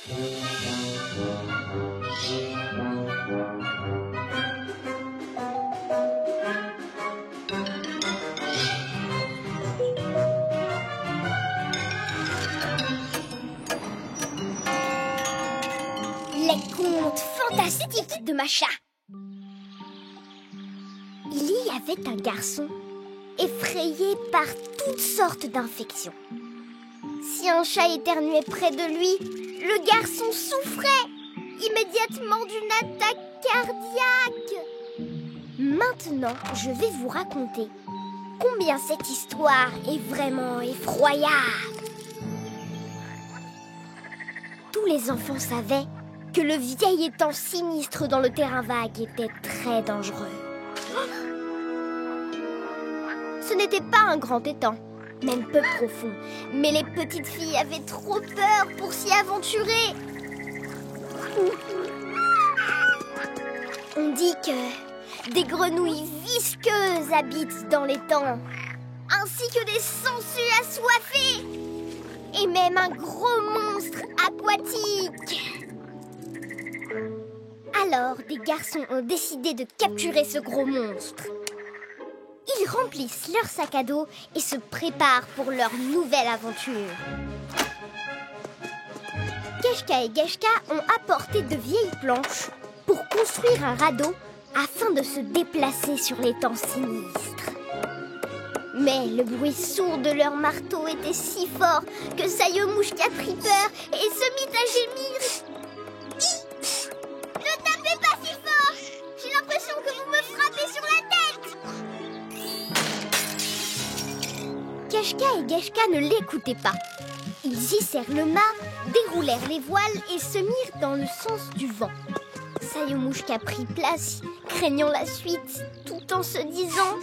Les contes fantastiques de Macha. Il y avait un garçon effrayé par toutes sortes d'infections. Si un chat éternuait près de lui, le garçon souffrait immédiatement d'une attaque cardiaque. Maintenant, je vais vous raconter combien cette histoire est vraiment effroyable. Tous les enfants savaient que le vieil étang sinistre dans le terrain vague était très dangereux. Ce n'était pas un grand étang, même peu profond, mais les petites filles avaient trop peur pour s'y aventurer. On dit que des grenouilles visqueuses habitent dans l'étang, ainsi que des sangsues assoiffées, et même un gros monstre aquatique. Alors, des garçons ont décidé de capturer ce gros monstre. Ils remplissent leur sac à dos et se préparent pour leur nouvelle aventure. Keshka et Geshka ont apporté de vieilles planches pour construire un radeau afin de se déplacer sur l'étang sinistre. Mais le bruit sourd de leur marteau était si fort que Sayomouchka prit peur et se mit à gémir. Ne tapez pas si fort! J'ai l'impression que vous me frappez sur la tête! Keshka et Geshka ne l'écoutaient pas. Ils hissèrent le mât, déroulèrent les voiles et se mirent dans le sens du vent. Sayomouchka prit place, craignant la suite, tout en se disant: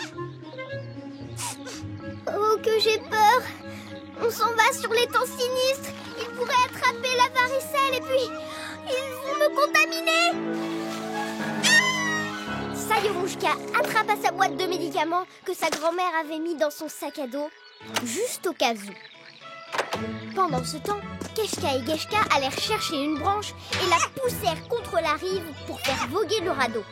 oh, que j'ai peur! On s'en va sur l'étang sinistre. Ils pourraient attraper la varicelle et puis ils vont me contaminer. Sayomouchka attrapa sa boîte de médicaments que sa grand-mère avait mis dans son sac à dos, juste au cas où. Pendant ce temps, Keshka et Geshka allèrent chercher une branche et la poussèrent contre la rive pour faire voguer le radeau.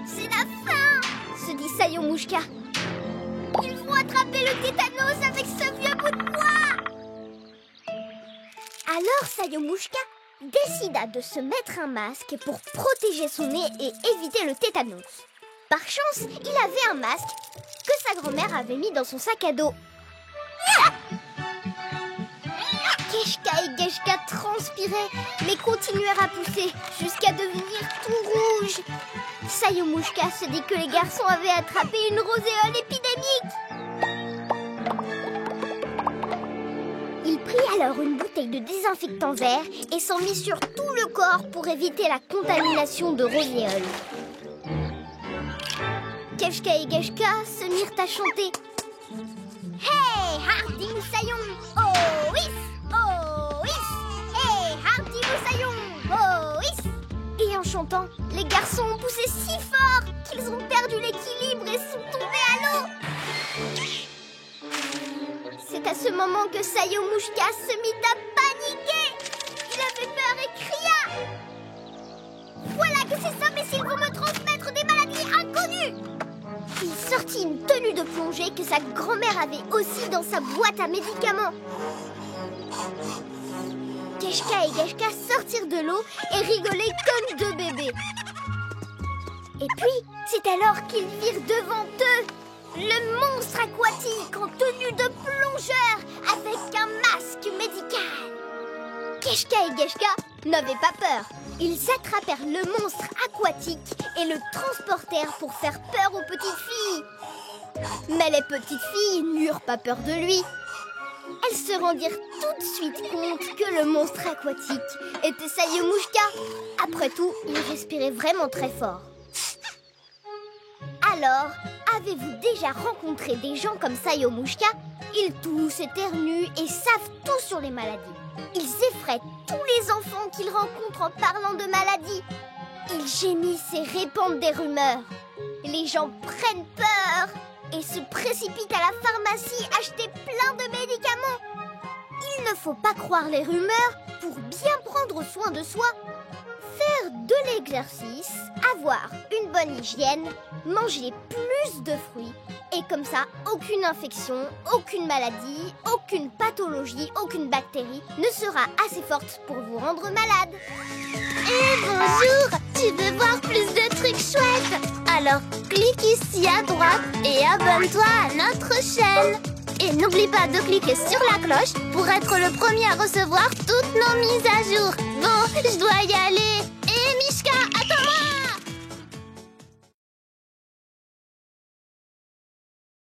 C'est la fin, se dit Sayomouchka. Ils vont attraper le tétanos avec ce vieux bout de bois. Alors Sayomouchka décida de se mettre un masque pour protéger son nez et éviter le tétanos. Par chance, il avait un masque que sa grand-mère avait mis dans son sac à dos. Keshka et Geshka transpiraient, mais continuèrent à pousser jusqu'à devenir tout rouges. Sayomouchka se dit que les garçons avaient attrapé une roséole épidémique. Il prit alors une bouteille de désinfectant vert et s'en mit sur tout le corps pour éviter la contamination de roséole. Keshka et Geshka se mirent à chanter. Hey, Hardy Moussaillon, oh is, oh is. Hey, Hardy Moussaillon, oh is. Et en chantant, les garçons ont poussé si fort qu'ils ont perdu l'équilibre et sont tombés à l'eau. C'est à ce moment que Sayomouchka se mit à paniquer. Il avait peur et cria: voilà que ces imbéciles vont me transmettre des maladies inconnues. Il sortit une tenue de plongée que sa grand-mère avait aussi dans sa boîte à médicaments. Keshka et Geshka sortirent de l'eau et rigolaient comme deux bébés. Et puis, c'est alors qu'ils virent devant eux le monstre aquatique en tenue de plongeur avec un masque médical. Keshka et Geshka n'avaient pas peur. Ils attrapèrent le monstre aquatique et le transportèrent pour faire peur aux petites filles. Mais les petites filles n'eurent pas peur de lui. Elles se rendirent tout de suite compte que le monstre aquatique était Sayomouchka. Après tout, il respirait vraiment très fort. Alors, avez-vous déjà rencontré des gens comme Sayomouchka? Ils toussent, éternuent et savent tout sur les maladies. Ils effraient tous les enfants qu'ils rencontrent en parlant de maladies. Ils gémissent et répandent des rumeurs. Les gens prennent peur et se précipitent à la pharmacie acheter plein de médicaments. Ils ne faut pas croire les rumeurs. Pour bien prendre soin de soi, faire de l'exercice, avoir une bonne hygiène, manger plus de fruits. Et comme ça, aucune infection, aucune maladie, aucune pathologie, aucune bactérie ne sera assez forte pour vous rendre malade. Bonjour, tu veux voir plus de trucs chouettes? Alors clique ici à droite et abonne-toi à notre chaîne. Et n'oublie pas de cliquer sur la cloche pour être le premier à recevoir toutes nos mises à jour. Bon, je dois y aller. Et Mishka,